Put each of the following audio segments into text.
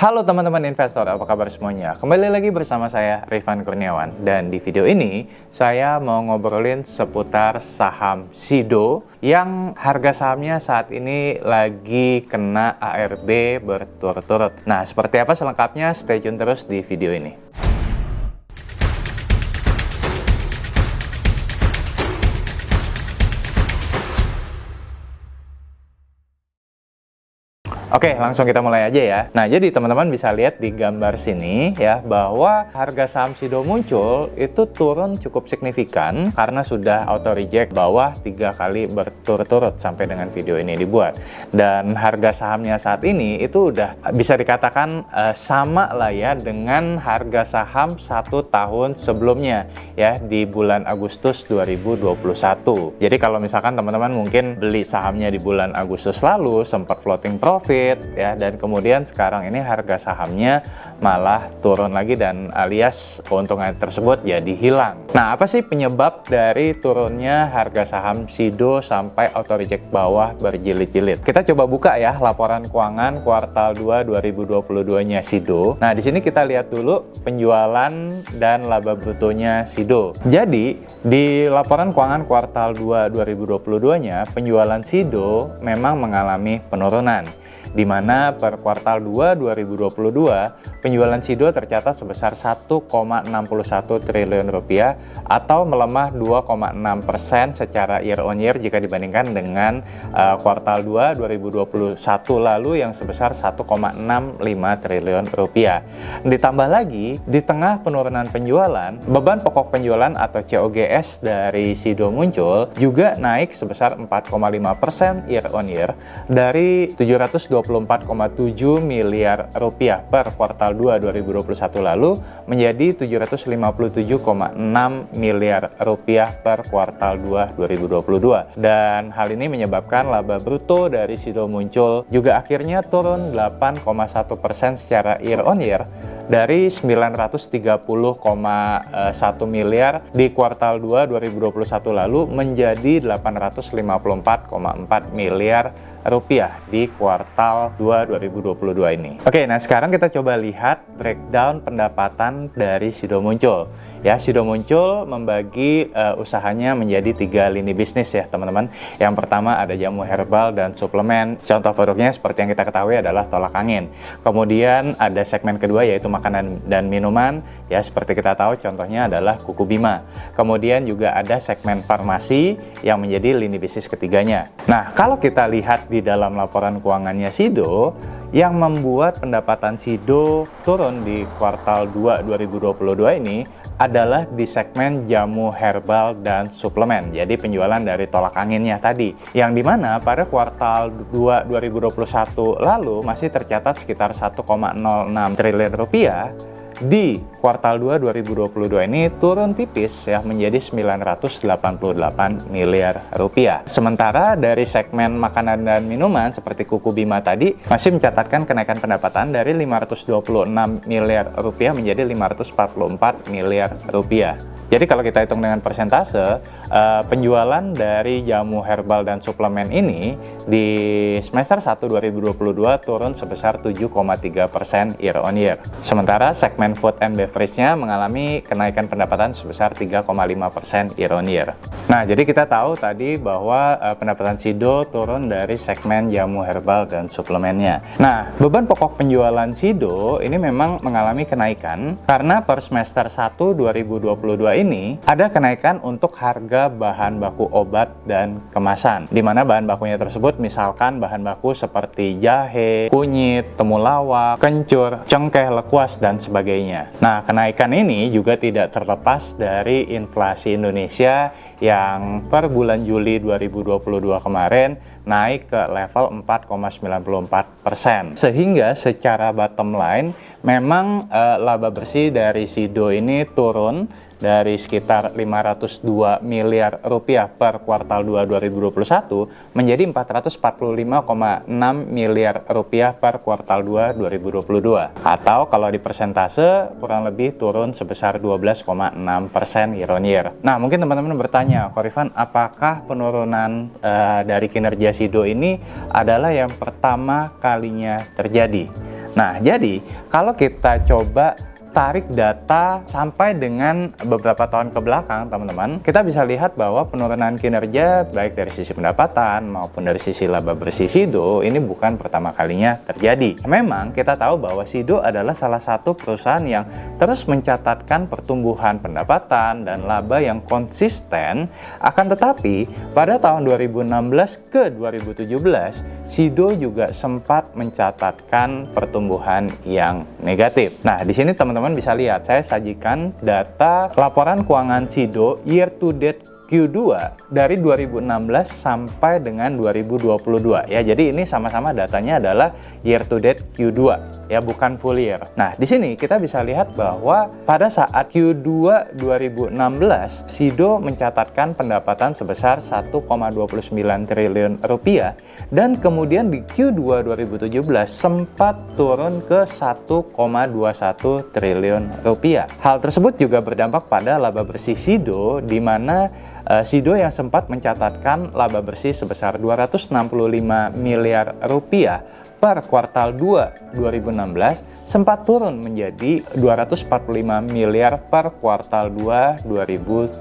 Halo teman-teman investor, apa kabar semuanya? Kembali lagi bersama saya, Rifan Kurniawan. Dan di video ini, saya mau ngobrolin seputar saham SIDO yang harga sahamnya saat ini lagi kena ARB berturut-turut. Nah, seperti apa selengkapnya? Stay tune terus di video ini. Oke, langsung kita mulai aja ya. Nah, jadi teman-teman bisa lihat di gambar sini ya, bahwa harga saham SIDO muncul itu turun cukup signifikan karena sudah auto reject bawah 3 kali berturut-turut sampai dengan video ini dibuat. Dan harga sahamnya saat ini itu udah bisa dikatakan sama lah ya dengan harga saham 1 tahun sebelumnya ya, di bulan Agustus 2021. Jadi kalau misalkan teman-teman mungkin beli sahamnya di bulan Agustus lalu sempat floating profit ya, dan kemudian sekarang ini harga sahamnya malah turun lagi dan alias keuntungan tersebut jadi hilang. Nah, apa sih penyebab dari turunnya harga saham SIDO sampai auto reject bawah berjilid-jilid? Kita coba buka ya laporan keuangan kuartal 2 2022-nya SIDO. Nah, di sini kita lihat dulu penjualan dan laba brutonya SIDO. Jadi, di laporan keuangan kuartal 2 2022-nya penjualan SIDO memang mengalami penurunan, di mana per kuartal 2 2022 penjualan SIDO tercatat sebesar 1,61 triliun rupiah atau melemah 2,6% secara year on year jika dibandingkan dengan kuartal 2 2021 lalu yang sebesar 1,65 triliun rupiah. Ditambah lagi, di tengah penurunan penjualan, beban pokok penjualan atau COGS dari SIDO muncul juga naik sebesar 4,5% year on year dari 724,7 miliar rupiah per kuartal 2 2021 lalu menjadi 757,6 miliar rupiah per kuartal 2 2022. Dan hal ini menyebabkan laba bruto dari SIDO muncul juga akhirnya turun 8,1% secara year on year dari 930,1 miliar di kuartal 2 2021 lalu menjadi 854,4 miliar rupiah di kuartal 2 2022 ini. Oke, nah sekarang kita coba lihat breakdown pendapatan dari SIDO muncul. Ya, SIDO muncul membagi usahanya menjadi 3 lini bisnis ya teman-teman. Yang pertama ada jamu herbal dan suplemen. Contoh produknya seperti yang kita ketahui adalah tolak angin. Kemudian ada segmen kedua yaitu makanan dan minuman. Ya, seperti kita tahu contohnya adalah Kuku Bima. Kemudian juga ada segmen farmasi yang menjadi lini bisnis ketiganya. Nah, kalau kita lihat di dalam laporan keuangannya SIDO, yang membuat pendapatan SIDO turun di kuartal 2 2022 ini adalah di segmen jamu herbal dan suplemen. Jadi penjualan dari tolak anginnya tadi, yang dimana pada kuartal 2 2021 lalu masih tercatat sekitar 1,06 triliun rupiah. Di kuartal 2 2022 ini turun tipis ya menjadi 988 miliar rupiah. Sementara dari segmen makanan dan minuman seperti Kuku Bima tadi masih mencatatkan kenaikan pendapatan dari 526 miliar rupiah menjadi 544 miliar rupiah. Jadi kalau kita hitung dengan persentase, penjualan dari jamu herbal dan suplemen ini di semester 1 2022 turun sebesar 7,3% year on year. Sementara segmen food and beverage-nya mengalami kenaikan pendapatan sebesar 3,5% year on year. Nah, jadi kita tahu tadi bahwa pendapatan SIDO turun dari segmen jamu herbal dan suplemennya. Nah, beban pokok penjualan SIDO ini memang mengalami kenaikan karena per semester 1 2022 ini ada kenaikan untuk harga bahan baku obat dan kemasan, di mana bahan bakunya tersebut misalkan bahan baku seperti jahe, kunyit, temulawak, kencur, cengkeh, lekuas, dan sebagainya. Nah, kenaikan ini juga tidak terlepas dari inflasi Indonesia yang per bulan Juli 2022 kemarin naik ke level 4,94%. Sehingga secara bottom line memang laba bersih dari SIDO ini turun dari sekitar 502 miliar rupiah per kuartal 2 2021 menjadi 445,6 miliar rupiah per kuartal 2 2022. Atau kalau di persentase kurang lebih turun sebesar 12,6% year on year. Nah, mungkin teman-teman bertanya, Ko Rifan, apakah penurunan dari kinerja SIDO ini adalah yang pertama kalinya terjadi? Nah, jadi kalau kita coba tarik data sampai dengan beberapa tahun ke belakang, teman-teman, kita bisa lihat bahwa penurunan kinerja baik dari sisi pendapatan maupun dari sisi laba bersih Sido ini bukan pertama kalinya terjadi. Memang kita tahu bahwa Sido adalah salah satu perusahaan yang terus mencatatkan pertumbuhan pendapatan dan laba yang konsisten, akan tetapi pada tahun 2016 ke 2017 Sido juga sempat mencatatkan pertumbuhan yang negatif. Nah, di sini teman-teman bisa lihat, saya sajikan data laporan keuangan Sido year to date Q2 dari 2016 sampai dengan 2022 ya. Jadi ini sama-sama datanya adalah year to date Q2 ya, bukan full year. Nah, di sini kita bisa lihat bahwa pada saat Q2 2016 Sido mencatatkan pendapatan sebesar 1,29 triliun rupiah dan kemudian di Q2 2017 sempat turun ke 1,21 triliun rupiah. Hal tersebut juga berdampak pada laba bersih Sido, di mana Sido yang sempat mencatatkan laba bersih sebesar 265 miliar rupiah per kuartal 2 2016 sempat turun menjadi 245 miliar per kuartal 2 2017.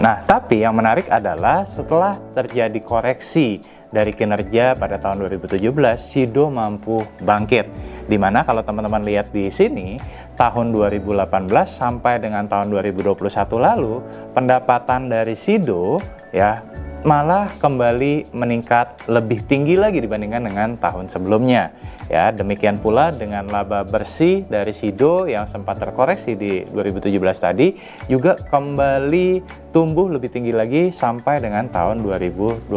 Nah, tapi yang menarik adalah setelah terjadi koreksi dari kinerja pada tahun 2017, Sido mampu bangkit. Dimana kalau teman-teman lihat di sini, tahun 2018 sampai dengan tahun 2021 lalu, pendapatan dari Sido ya malah kembali meningkat lebih tinggi lagi dibandingkan dengan tahun sebelumnya. Ya, demikian pula dengan laba bersih dari Sido yang sempat terkoreksi di 2017 tadi juga kembali tumbuh lebih tinggi lagi sampai dengan tahun 2021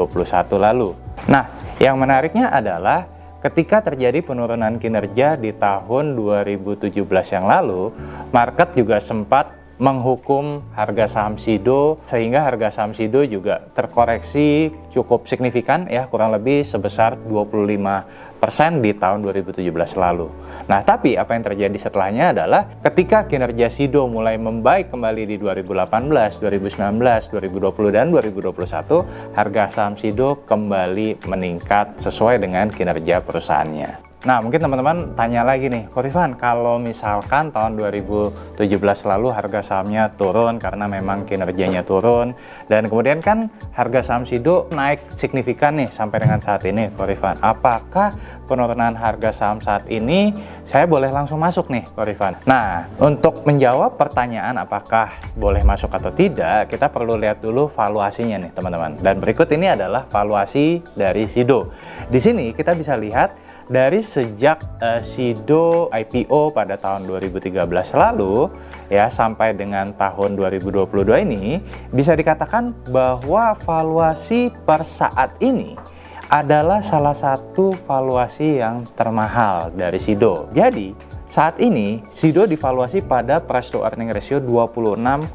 lalu. Nah, yang menariknya adalah ketika terjadi penurunan kinerja di tahun 2017 yang lalu, market juga sempat menghukum harga saham Sido sehingga harga saham Sido juga terkoreksi cukup signifikan ya, kurang lebih sebesar 25% di tahun 2017 lalu. Nah, tapi apa yang terjadi setelahnya adalah ketika kinerja Sido mulai membaik kembali di 2018, 2019, 2020 dan 2021, harga saham Sido kembali meningkat sesuai dengan kinerja perusahaannya. Nah, mungkin teman-teman tanya lagi nih, Ko Rizwan, kalau misalkan tahun 2017 lalu harga sahamnya turun karena memang kinerjanya turun, dan kemudian kan harga saham Sido naik signifikan nih sampai dengan saat ini, Ko Rizwan, apakah penurunan harga saham saat ini saya boleh langsung masuk nih, Ko Rizwan? Nah, untuk menjawab pertanyaan apakah boleh masuk atau tidak, kita perlu lihat dulu valuasinya nih, teman-teman. Dan berikut ini adalah valuasi dari Sido. Di sini kita bisa lihat dari sejak Sido IPO pada tahun 2013 lalu ya sampai dengan tahun 2022 ini, bisa dikatakan bahwa valuasi per saat ini adalah salah satu valuasi yang termahal dari Sido. Jadi saat ini Sido divaluasi pada price to earning ratio 26,6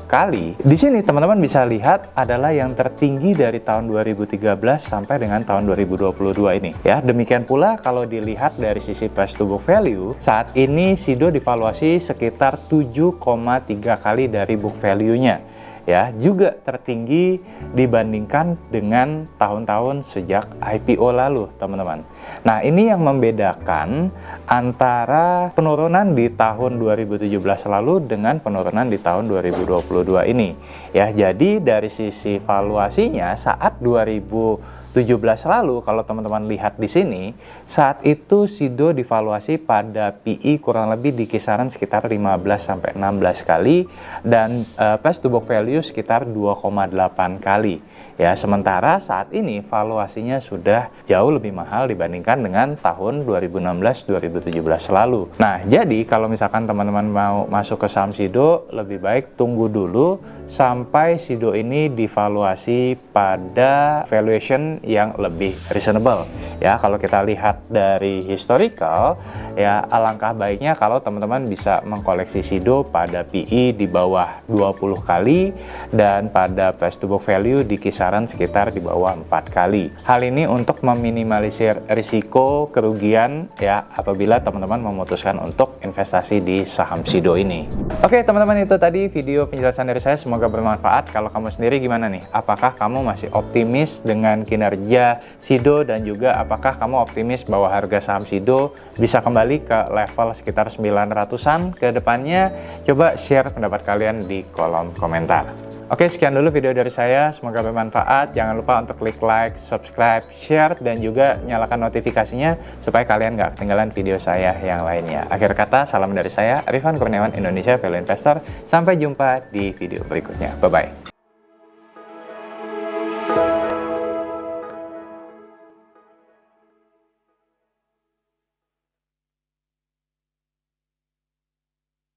kali. Di sini teman-teman bisa lihat adalah yang tertinggi dari tahun 2013 sampai dengan tahun 2022 ini. Ya, demikian pula kalau dilihat dari sisi price to book value, saat ini Sido divaluasi sekitar 7,3 kali dari book value-nya. Ya, juga tertinggi dibandingkan dengan tahun-tahun sejak IPO lalu, teman-teman. Nah, ini yang membedakan antara penurunan di tahun 2017 lalu dengan penurunan di tahun 2022 ini. Ya, jadi dari sisi valuasinya saat 2017 lalu, kalau teman-teman lihat di sini, saat itu Sido divaluasi pada PI kurang lebih di kisaran sekitar 15-16 kali dan price to book value sekitar 2,8 kali. Ya, sementara saat ini valuasinya sudah jauh lebih mahal dibandingkan dengan tahun 2016-2017 lalu. Nah, jadi kalau misalkan teman-teman mau masuk ke saham Sido, lebih baik tunggu dulu sampai Sido ini divaluasi pada valuation yang lebih reasonable. Ya, kalau kita lihat dari historical, ya alangkah baiknya kalau teman-teman bisa mengkoleksi Sido pada PI di bawah 20 kali dan pada price to book value di kisaran sekitar di bawah 4 kali. Hal ini untuk meminimalisir risiko kerugian ya apabila teman-teman memutuskan untuk investasi di saham Sido ini. Oke, teman-teman, itu tadi video penjelasan dari saya, semoga bermanfaat. Kalau kamu sendiri gimana nih? Apakah kamu masih optimis dengan kinerja kinerja Sido dan juga apakah kamu optimis bahwa harga saham Sido bisa kembali ke level sekitar 900-an ke depannya? Coba share pendapat kalian di kolom komentar. Oke, sekian dulu video dari saya. Semoga bermanfaat. Jangan lupa untuk klik like, subscribe, share, dan juga nyalakan notifikasinya supaya kalian nggak ketinggalan video saya yang lainnya. Akhir kata, salam dari saya, Arifan Kurniawan, Indonesia Value Investor. Sampai jumpa di video berikutnya. Bye-bye.